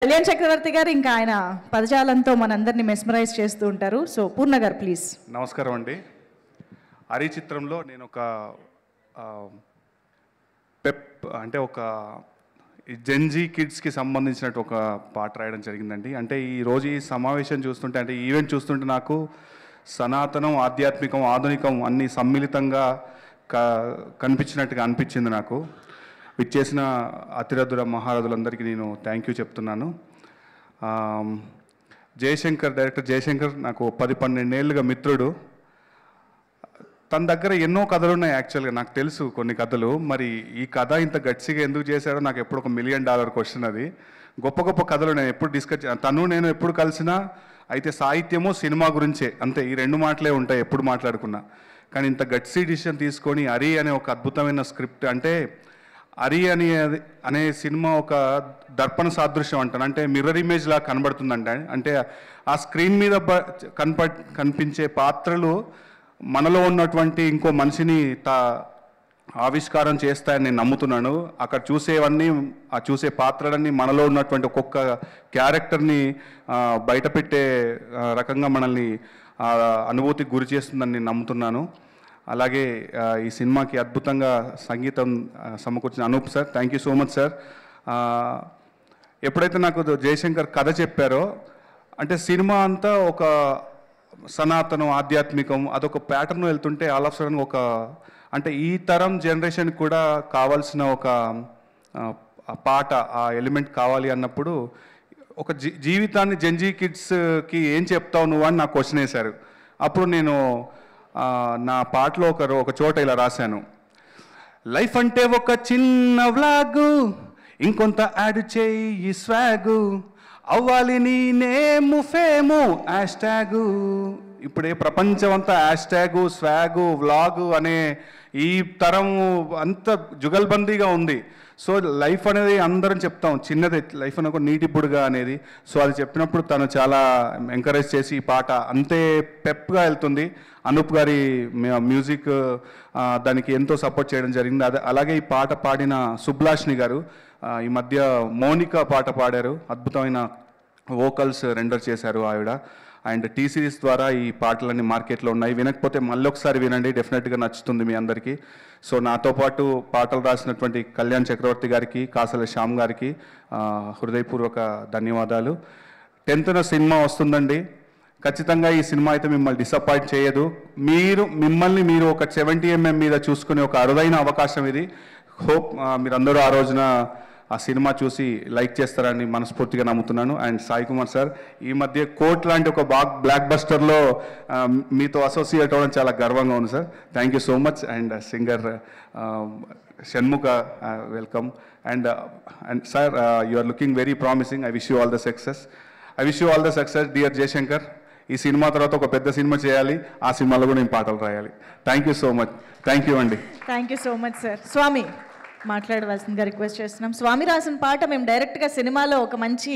కళ్యాణ్ చక్రవర్తి గారు ఇంకా ఆయన పదజాలంతో మనందరినీ మెస్మరైజ్ చేస్తూ ఉంటారు. సో పూర్ణ గారు ప్లీజ్. నమస్కారం అండి. హరి చిత్రంలో నేను ఒక పెప్ అంటే ఒక జెన్జీ కిడ్స్కి సంబంధించినట్టు ఒక పాట రాయడం జరిగిందండి. అంటే ఈరోజు ఈ సమావేశం చూస్తుంటే అంటే ఈవెంట్ చూస్తుంటే నాకు సనాతనం, ఆధ్యాత్మికం, ఆధునికం అన్నీ సమ్మిళితంగా కనిపించినట్టుగా అనిపించింది నాకు. విచ్చేసిన అతిరథుల మహారథులందరికీ నేను థ్యాంక్ యూ చెప్తున్నాను. డైరెక్టర్ జయశంకర్ నాకు 10-12 ఏళ్ళుగా మిత్రుడు. తన దగ్గర ఎన్నో కథలు ఉన్నాయి. యాక్చువల్గా నాకు తెలుసు కొన్ని కథలు. మరి ఈ కథ ఇంత గట్సిగా ఎందుకు చేశాడో నాకు ఎప్పుడు $1 మిలియన్ క్వశ్చన్. అది గొప్ప గొప్ప కథలు నేను ఎప్పుడు నేను ఎప్పుడు కలిసినా అయితే సాహిత్యము సినిమా గురించే అంతే, ఈ రెండు మాటలే ఉంటాయి ఎప్పుడు మాట్లాడుకున్నా. కానీ ఇంత గట్సీ డిసిషన్ తీసుకొని హరి అనే ఒక అద్భుతమైన స్క్రిప్ట్, అంటే హరి అనే సినిమా ఒక దర్పణ సాదృశ్యం అంటాను, అంటే మిర్రర్ ఇమేజ్ లాగా కనబడుతుందంట. అంటే ఆ స్క్రీన్ మీద కనిపించే పాత్రలు మనలో ఉన్నటువంటి ఇంకో మనిషిని ఆవిష్కారం చేస్తాయని నేను నమ్ముతున్నాను. అక్కడ చూసేవన్నీ, ఆ చూసే పాత్రలన్నీ మనలో ఉన్నటువంటి ఒక్కొక్క క్యారెక్టర్ని బయటపెట్టే రకంగా మనల్ని అనుభూతికి గురి చేస్తుందని నేను నమ్ముతున్నాను. అలాగే ఈ సినిమాకి అద్భుతంగా సంగీతం సమకూర్చిన Anoop sir, thank you so much sir. ఎప్పుడైతే నాకు జయశంకర్ కథ చెప్పారో, అంటే సినిమా అంతా ఒక సనాతనం, ఆధ్యాత్మికం అదొక ప్యాటర్న్ వెళ్తుంటే ఆల్ ఆఫ్ సడన్ ఒక అంటే ఈ తరం జనరేషన్కి కూడా కావాల్సిన ఒక పాట, ఆ ఎలిమెంట్ కావాలి అన్నప్పుడు ఒక జీవితాన్ని జెన్జీ కిడ్స్కి ఏం చెప్తావు నువ్వు అని నాకు క్వశ్చన్ వేశారు. అప్పుడు నేను నా పాటలో ఒక చోట ఇలా రాశాను, లైఫ్ అంటే ఒక చిన్న వ్లాగు, ఇంకొంత యాడ్ చేయి స్వాగు, అవ్వాలి నీ నేము ఫేము హ్యాష్ ట్యాగు. ఇప్పుడే ప్రపంచం అంతా హ్యాష్ ట్యాగు, స్వాగు, వ్లాగు అనే ఈ తరం అంత జుగల్బందీగా ఉంది. సో లైఫ్ అనేది అందరం చెప్తాం, చిన్నదే లైఫ్ అని ఒక నీటి బుడుగా అనేది. సో అది చెప్పినప్పుడు తను చాలా ఎంకరేజ్ చేసి ఈ పాట అంతే పెప్గా వెళ్తుంది. అనూప్ గారి మ్యూజిక్ దానికి ఎంతో సపోర్ట్ చేయడం జరిగింది. అలాగే ఈ పాట పాడిన సుబ్లాష్ని గారు ఈ మధ్య మౌనిక పాట పాడారు, అద్భుతమైన వోకల్స్ రెండర్ చేశారు ఆవిడ. అండ్ టీ సిరీస్ ద్వారా ఈ పాటలన్నీ మార్కెట్లో ఉన్నాయి. వినకపోతే మళ్ళీ ఒకసారి వినండి, డెఫినెట్గా నచ్చుతుంది మీ అందరికీ. సో నాతో పాటు పాటలు రాసినటువంటి కళ్యాణ్ చక్రవర్తి గారికి, కాసల శ్యామ్ గారికి హృదయపూర్వక ధన్యవాదాలు. 10th సినిమా వస్తుందండి. ఖచ్చితంగా ఈ సినిమా అయితే మిమ్మల్ని డిసప్పాయింట్ చేయదు. మిమ్మల్ని మీరు ఒక 70mm మీద చూసుకునే ఒక అరుదైన అవకాశం ఇది. హోప్ మీరందరూ ఆ రోజున ఆ సినిమా చూసి లైక్ చేస్తారని మనస్ఫూర్తిగా నమ్ముతున్నాను. అండ్ సాయి కుమార్ సార్, ఈ మధ్య కోట్ లాంటి ఒక బ్లాక్ బస్టర్లో మీతో అసోసియేట్ అవ్వడం చాలా గర్వంగా ఉంది sir. Thank you so much. And singer Shanmukha, welcome. And sir, you are looking very promising. I wish you all the success dear Jayashankar. ఈ సినిమా తర్వాత ఒక పెద్ద సినిమా చేయాలి, ఆ సినిమాలో కూడా నేను పాటలు రాయాలి. Thank you so much. Thank you అండి. Thank you so much sir. Swami మాట్లాడవలసిందిగా రిక్వెస్ట్ చేస్తున్నాం. స్వామి రాసిన పాట మేము డైరెక్ట్గా సినిమాలో ఒక మంచి